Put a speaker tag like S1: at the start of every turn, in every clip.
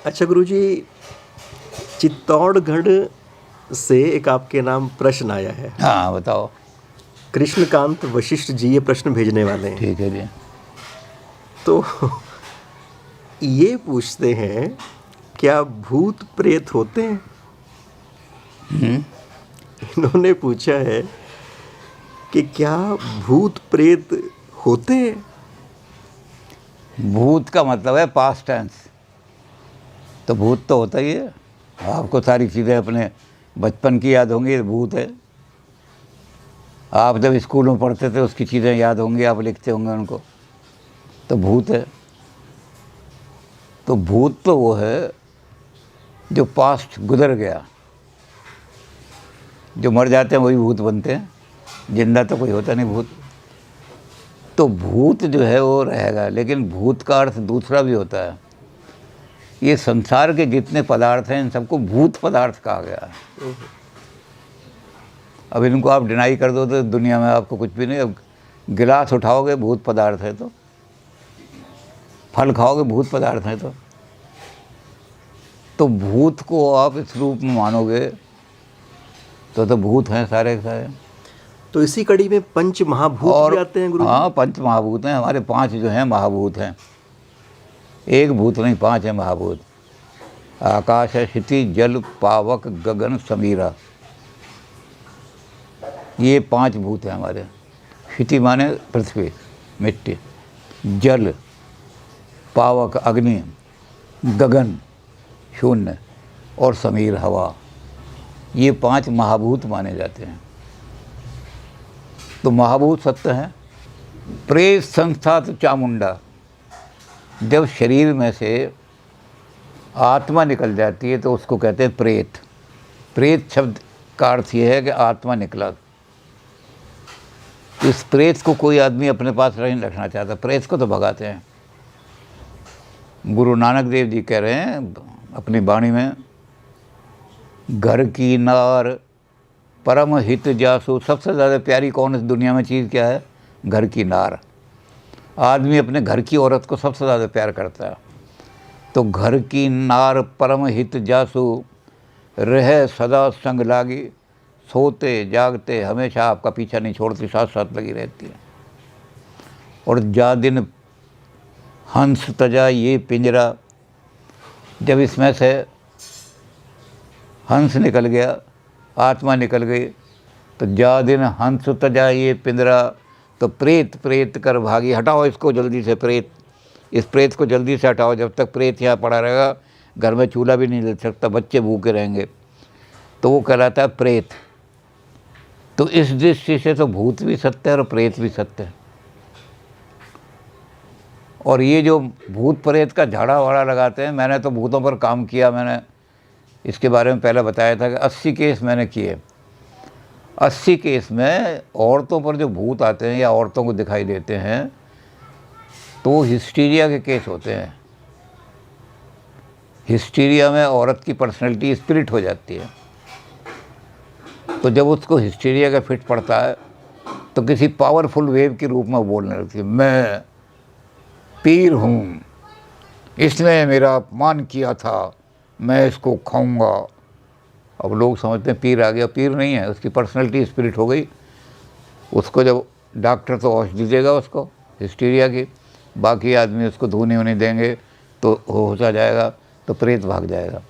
S1: अच्छा गुरुजी, चित्तौड़गढ़ से एक आपके नाम प्रश्न आया है।
S2: हाँ बताओ।
S1: कृष्णकांत वशिष्ठ जी ये प्रश्न भेजने वाले हैं।
S2: ठीक है जी।
S1: तो ये पूछते हैं, क्या भूत प्रेत होते हैं? इन्होंने पूछा है कि क्या भूत प्रेत होते हैं?
S2: भूत का मतलब है पास्ट टेंस, तो भूत तो होता ही है। आपको सारी चीज़ें अपने बचपन की याद होंगी, भूत है। आप जब स्कूल में पढ़ते थे उसकी चीज़ें याद होंगी, आप लिखते होंगे उनको, तो भूत है। तो भूत तो वो है जो पास्ट गुजर गया। जो मर जाते हैं वही भूत बनते हैं, जिंदा तो कोई होता नहीं भूत। तो भूत जो है वो रहेगा, लेकिन भूत का अर्थ दूसरा भी होता है। ये संसार के जितने पदार्थ हैं इन सबको भूत पदार्थ कहा गया है। अब इनको आप डिनाई कर दो तो दुनिया में आपको कुछ भी नहीं। अब गिलास उठाओगे भूत पदार्थ है, तो फल खाओगे भूत पदार्थ है। तो भूत को आप इस रूप में मानोगे तो भूत हैं सारे के सारे।
S1: तो इसी कड़ी में पंच महाभूत भी आते हैं गुरु?
S2: हाँ, पंच महाभूत हैं हमारे। 5 जो हैं महाभूत हैं, एक भूत नहीं, 5 हैं महाभूत। आकाश है, क्षिति, जल, पावक, गगन, समीरा, ये 5 भूत हैं हमारे। क्षिति माने पृथ्वी मिट्टी, जल, पावक अग्नि, गगन शून्य, और समीर हवा, ये 5 महाभूत माने जाते हैं। तो महाभूत सत्य हैं। प्रेत संस्था तो चामुंडा, जब शरीर में से आत्मा निकल जाती है तो उसको कहते हैं प्रेत। प्रेत शब्द का अर्थ ये है कि आत्मा निकला। इस प्रेत को कोई आदमी अपने पास नहीं रखना चाहता, प्रेत को तो भगाते हैं। गुरु नानक देव जी कह रहे हैं अपनी वाणी में, घर की नार परम हित जासु। सबसे ज़्यादा प्यारी कौन इस दुनिया में चीज़ क्या है? घर की नार। आदमी अपने घर की औरत को सबसे ज़्यादा प्यार करता है। तो घर की नार परम हित जासु, रह सदा संग लागी। सोते जागते हमेशा आपका पीछा नहीं छोड़ती, साथ साथ लगी रहती है। और जा दिन हंस तजा ये पिंजरा, जब इसमें से हंस निकल गया, आत्मा निकल गई, तो जा दिन हंस तजा ये पिंजरा, तो प्रेत प्रेत कर भागी। हटाओ इसको जल्दी से, प्रेत, इस प्रेत को जल्दी से हटाओ। जब तक प्रेत यहाँ पड़ा रहेगा घर में चूल्हा भी नहीं ले सकता, बच्चे भूखे रहेंगे। तो वो कहलाता है प्रेत। तो इस दृष्टि से तो भूत भी सत्य है और प्रेत भी सत्य है। और ये जो भूत प्रेत का झाड़ा वाड़ा लगाते हैं, मैंने तो भूतों पर काम किया। मैंने इसके बारे में पहले बताया था कि 80 केस मैंने किए। 80 केस में औरतों पर जो भूत आते हैं या औरतों को दिखाई देते हैं तो हिस्टीरिया के केस होते हैं। हिस्टीरिया में औरत की पर्सनैलिटी स्पिरिट हो जाती है। तो जब उसको हिस्टीरिया का फिट पड़ता है तो किसी पावरफुल वेव के रूप में बोलने लगती है, मैं पीर हूँ, इसने मेरा अपमान किया था, मैं इसको खाऊंगा। अब लोग समझते हैं पीर आ गया, पीर नहीं है, उसकी पर्सनैलिटी स्पिरिट हो गई। उसको जब डॉक्टर तो औषधि देगा उसको हिस्टीरिया की, बाकी आदमी उसको धोने होने देंगे तो हो जाएगा, तो प्रेत भाग जाएगा।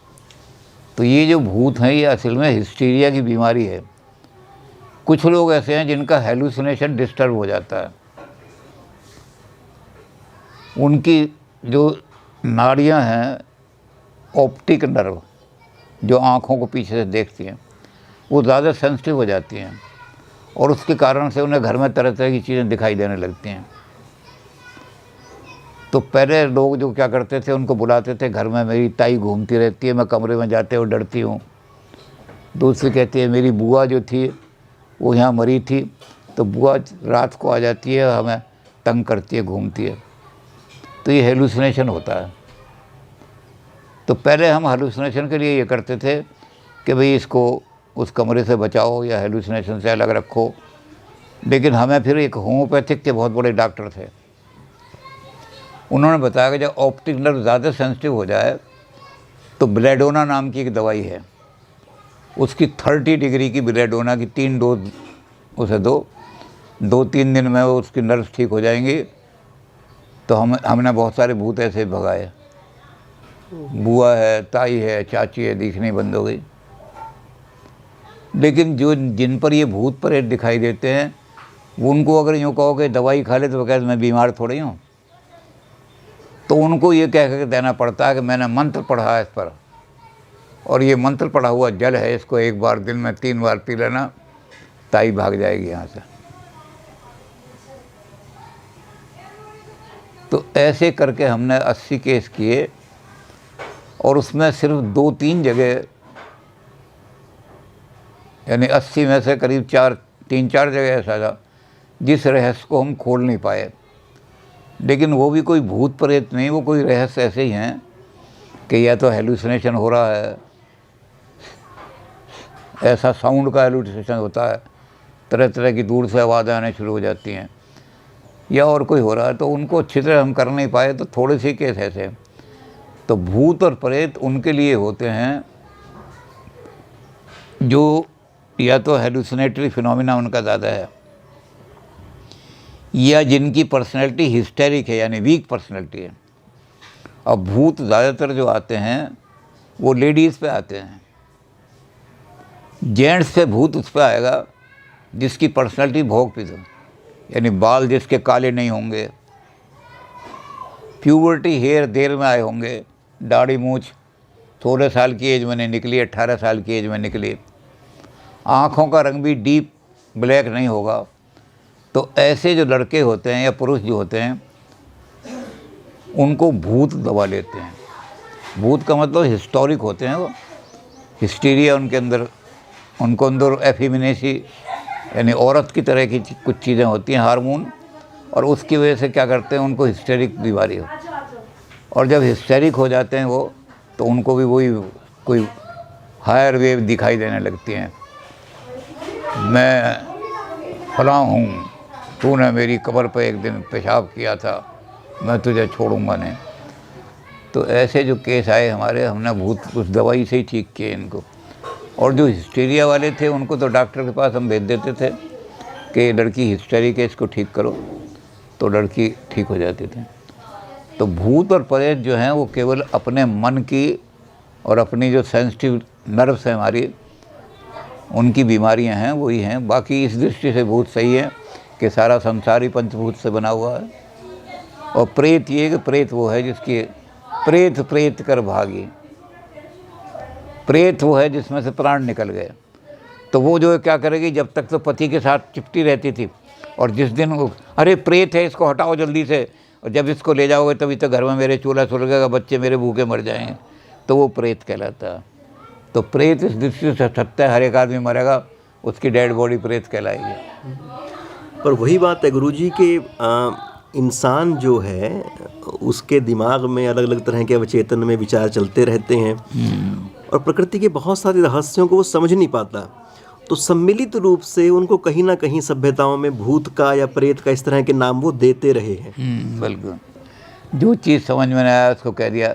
S2: तो ये जो भूत हैं ये असल में हिस्टीरिया की बीमारी है। कुछ लोग ऐसे हैं जिनका हेलुसिनेशन डिस्टर्ब हो जाता है। उनकी जो नाड़ियाँ हैं, ऑप्टिक नर्व जो आँखों को पीछे से देखती हैं, वो ज़्यादा सेंसिटिव हो जाती हैं और उसके कारण से उन्हें घर में तरह तरह की चीज़ें दिखाई देने लगती हैं। तो पहले लोग जो क्या करते थे, उनको बुलाते थे, घर में मेरी ताई घूमती रहती है, मैं कमरे में जाते हुए डरती हूँ। दूसरी कहती है मेरी बुआ जो थी वो यहाँ मरी थी, तो बुआ रात को आ जाती है, हमें तंग करती है, घूमती है। तो ये हेलुसिनेशन होता है। तो पहले हम हेलुसिनेशन के लिए ये करते थे कि भाई इसको उस कमरे से बचाओ या हेलुसिनेशन से अलग रखो। लेकिन हमें फिर एक होम्योपैथिक के बहुत बड़े डॉक्टर थे, उन्होंने बताया कि जब ऑप्टिक नर्व ज़्यादा सेंसिटिव हो जाए तो बेलेडोना नाम की एक दवाई है, उसकी 30 डिग्री की बेलेडोना की 3 डोज उसे दो, 2-3 दिन में वो उसकी नर्व्स ठीक हो जाएंगी। तो हमने बहुत सारे भूत ऐसे भगाए। बुआ है, ताई है, चाची है, दिखनी बंद हो गई। लेकिन जिन पर ये भूत प्रेत दिखाई देते हैं, वो उनको अगर यूँ कहो कि दवाई खा ले तो वो कहते मैं बीमार थोड़ी हूँ। तो उनको ये कह कर देना पड़ता है कि मैंने मंत्र पढ़ा है इस पर, और ये मंत्र पढ़ा हुआ जल है, इसको 1 बार दिन में 3 बार पी लेना, ताई भाग जाएगी यहाँ से। तो ऐसे करके हमने 80 केस किए, और उसमें सिर्फ 2-3 जगह, यानी 80 में से करीब 3-4 जगह ऐसा था जिस रहस्य को हम खोल नहीं पाए। लेकिन वो भी कोई भूत प्रेत नहीं, वो कोई रहस्य ऐसे ही हैं कि या तो हेलुसिनेशन हो रहा है, ऐसा साउंड का हेलुसिनेशन होता है, तरह तरह की दूर से आवाज़ें आने शुरू हो जाती हैं, या और कोई हो रहा है। तो उनको अच्छी तरह हम कर नहीं पाए। तो थोड़े से केस ऐसे हैं। तो भूत और प्रेत उनके लिए होते हैं जो या तो हेलुसिनेटरी फिनोमिना उनका ज़्यादा है, या जिनकी पर्सनैलिटी हिस्टेरिक है, यानी वीक पर्सनैलिटी है। अब भूत ज़्यादातर जो आते हैं वो लेडीज़ पे आते हैं। जेंट्स पे भूत उस पर आएगा जिसकी पर्सनैलिटी भोगपित हो, यानी बाल जिसके काले नहीं होंगे, प्यूबर्टी हेयर देर में आए होंगे, दाढ़ी मूछ 16 साल की एज में नहीं निकली, 18 साल की एज में निकली, आँखों का रंग भी डीप ब्लैक नहीं होगा। तो ऐसे जो लड़के होते हैं या पुरुष जो होते हैं, उनको भूत दबा लेते हैं। भूत का मतलब हिस्टोरिक होते हैं, वो हिस्टीरिया उनके अंदर, उनको अंदर एफिमिनेसी यानी औरत की तरह की कुछ चीज़ें होती हैं, हार्मोन, और उसकी वजह से क्या करते हैं, उनको हिस्टेरिक बीमारी हो। और जब हिस्टेरिक हो जाते हैं वो, तो उनको भी वही कोई हायर वेव दिखाई देने लगती हैं। मैं फलां हूँ, तूने मेरी कब्र पर एक दिन पेशाब किया था, मैं तुझे छोड़ूंगा नहीं। तो ऐसे जो केस आए हमारे, हमने भूत उस दवाई से ही ठीक किए इनको। और जो हिस्टीरिया वाले थे उनको तो डॉक्टर के पास हम भेज देते थे कि लड़की हिस्टेरिक है, इसको ठीक करो, तो लड़की ठीक हो जाती थी। तो भूत और प्रेत जो हैं वो केवल अपने मन की और अपनी जो सेंसिटिव नर्व्स हैं हमारी, उनकी बीमारियां हैं, वही हैं। बाकी इस दृष्टि से भूत सही है कि सारा संसार ही पंचभूत से बना हुआ है। और प्रेत ये कि प्रेत वो है जिसकी प्रेत प्रेत कर भागी, प्रेत वो है जिसमें से प्राण निकल गए। तो वो जो है क्या करेगी, जब तक तो पति के साथ चिपटी रहती थी, और जिस दिन वो अरे प्रेत है इसको हटाओ जल्दी से, और जब इसको ले जाओगे तभी तो घर में मेरे चूल्हा सुलगेगा, बच्चे मेरे भूखे मर जाएंगे, तो वो प्रेत कहलाता है। तो प्रेत इस दृष्टि से सत्य है, हर एक आदमी मरेगा, उसकी डेड बॉडी प्रेत कहलाएगी।
S1: पर वही बात है गुरुजी कि इंसान जो है उसके दिमाग में अलग अलग तरह के अवचेतन में विचार चलते रहते हैं, और प्रकृति के बहुत सारे रहस्यों को वो समझ नहीं पाता। तो सम्मिलित रूप से उनको कहीं ना कहीं सभ्यताओं में भूत का या प्रेत का इस तरह के नाम वो देते रहे हैं।
S2: बिल्कुल, जो चीज़ समझ में नहीं आया उसको कह दिया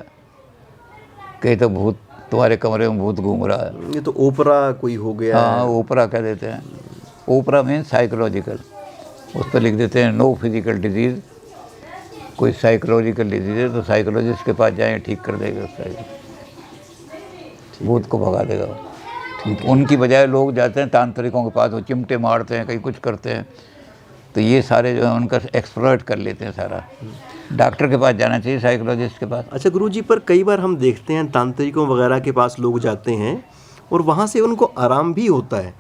S2: कि तो भूत, तुम्हारे कमरे में भूत घूम रहा है।
S1: ये तो ओपरा कोई हो गया।
S2: हाँ, ओपरा कह देते हैं। ओपरा मीन साइकोलॉजिकल, उस पर लिख देते हैं नो फिजिकल डिजीज़, कोई साइकोलॉजिकल डिजीज़ है तो साइकोलॉजिस्ट के पास जाएं, ठीक कर देगा, उस भूत को भगा देगा। ठीक, उनकी बजाय लोग जाते हैं तांत्रिकों के पास, वो चिमटे मारते हैं, कहीं कुछ करते हैं। तो ये सारे जो है उनका एक्सप्लॉइट कर लेते हैं सारा। डॉक्टर के पास जाना चाहिए, साइकोलॉजिस्ट के पास।
S1: अच्छा गुरुजी, पर कई बार हम देखते हैं तांत्रिकों वगैरह के पास लोग जाते हैं और वहाँ से उनको आराम भी होता है,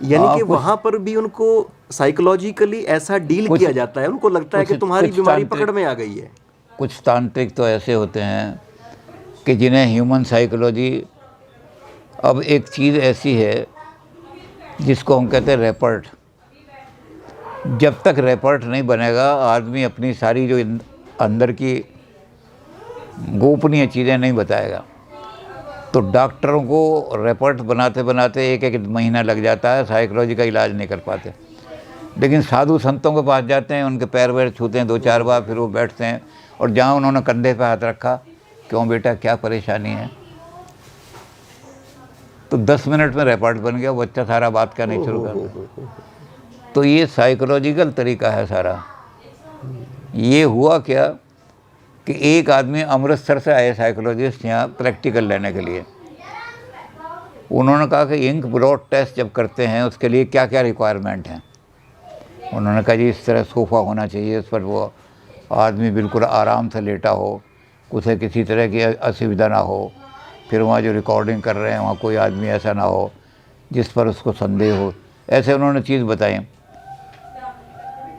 S1: यानी कि वहाँ पर भी उनको साइकोलॉजिकली ऐसा डील किया जाता है, उनको लगता है कि तुम्हारी बीमारी पकड़ में आ गई है।
S2: कुछ तांत्रिक तो ऐसे होते हैं कि जिन्हें ह्यूमन साइकोलॉजी, अब एक चीज़ ऐसी है जिसको हम कहते हैं रेपर्ट। जब तक रेपर्ट नहीं बनेगा, आदमी अपनी सारी जो अंदर की गोपनीय चीज़ें नहीं बताएगा। तो डॉक्टरों को रेपर्ट बनाते बनाते 1-1 महीना लग जाता है, साइकोलॉजी का इलाज नहीं कर पाते। लेकिन साधु संतों के पास जाते हैं, उनके पैर वैर छूते हैं 2-4 बार, फिर वो बैठते हैं, और जहाँ उन्होंने कंधे पे हाथ रखा, क्यों बेटा क्या परेशानी है, तो 10 मिनट में रेपर्ट बन गया, बच्चा सारा बात करनी शुरू कर दिया। तो ये साइकोलॉजिकल तरीका है सारा। ये हुआ क्या कि एक आदमी अमृतसर से आए साइकोलॉजिस्ट यहाँ प्रैक्टिकल लेने के लिए। उन्होंने कहा कि इंक ब्लॉट टेस्ट जब करते हैं उसके लिए क्या क्या रिक्वायरमेंट हैं। उन्होंने कहा जी इस तरह सोफ़ा होना चाहिए, उस पर वो आदमी बिल्कुल आराम से लेटा हो, उसे किसी तरह की असुविधा ना हो, फिर वहाँ जो रिकॉर्डिंग कर रहे हैं वहाँ कोई आदमी ऐसा ना हो जिस पर उसको संदेह हो। ऐसे उन्होंने चीज़ बताई।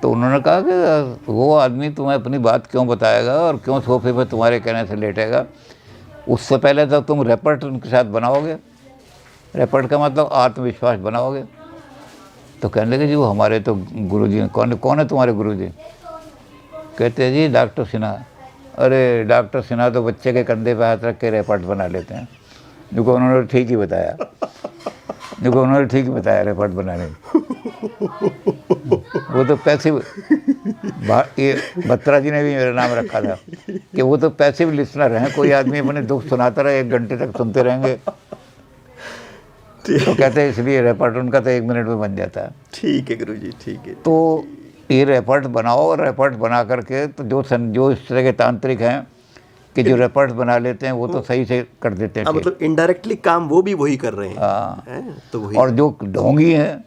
S2: तो उन्होंने कहा कि वो आदमी तुम्हें अपनी बात क्यों बताएगा और क्यों सोफे पर तुम्हारे कहने से लेटेगा, उससे पहले तो तुम रेपर्ट उनके साथ बनाओगे। रेपर्ट का मतलब आत्मविश्वास बनाओगे। तो कहने लगे जी वो हमारे तो गुरुजी हैं। कौन है तुम्हारे गुरुजी? कहते हैं जी डॉक्टर सिन्हा। अरे डॉक्टर सिन्हा तो बच्चे के कंधे पे हाथ रख के रेपर्ट बना लेते हैं। देखो उन्होंने ठीक ही बताया, रेपर्ट बनाने। वो तो पैसिव, ये बत्रा जी ने भी मेरा नाम रखा था कि वो तो पैसिव लिसनर हैं। कोई आदमी अपने दुख सुनाता रहे 1 घंटे तक सुनते रहेंगे। तो कहते हैं इसलिए रेपर्ट उनका तो 1 मिनट में बन जाता है।
S1: ठीक है गुरुजी, ठीक है।
S2: तो ये रेपर्ट बनाओ, और रेपर्ट बना करके तो जो इस तरह के तांत्रिक हैं कि जो रेपर्ट बना लेते हैं वो तो सही से कर देते हैं।
S1: मतलब इनडायरेक्टली काम वो भी वही कर रहे हैं।
S2: हाँ।
S1: हैं? तो वही।
S2: और जो ढोंगी हैं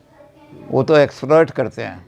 S2: वो तो एक्सप्लॉइट करते हैं।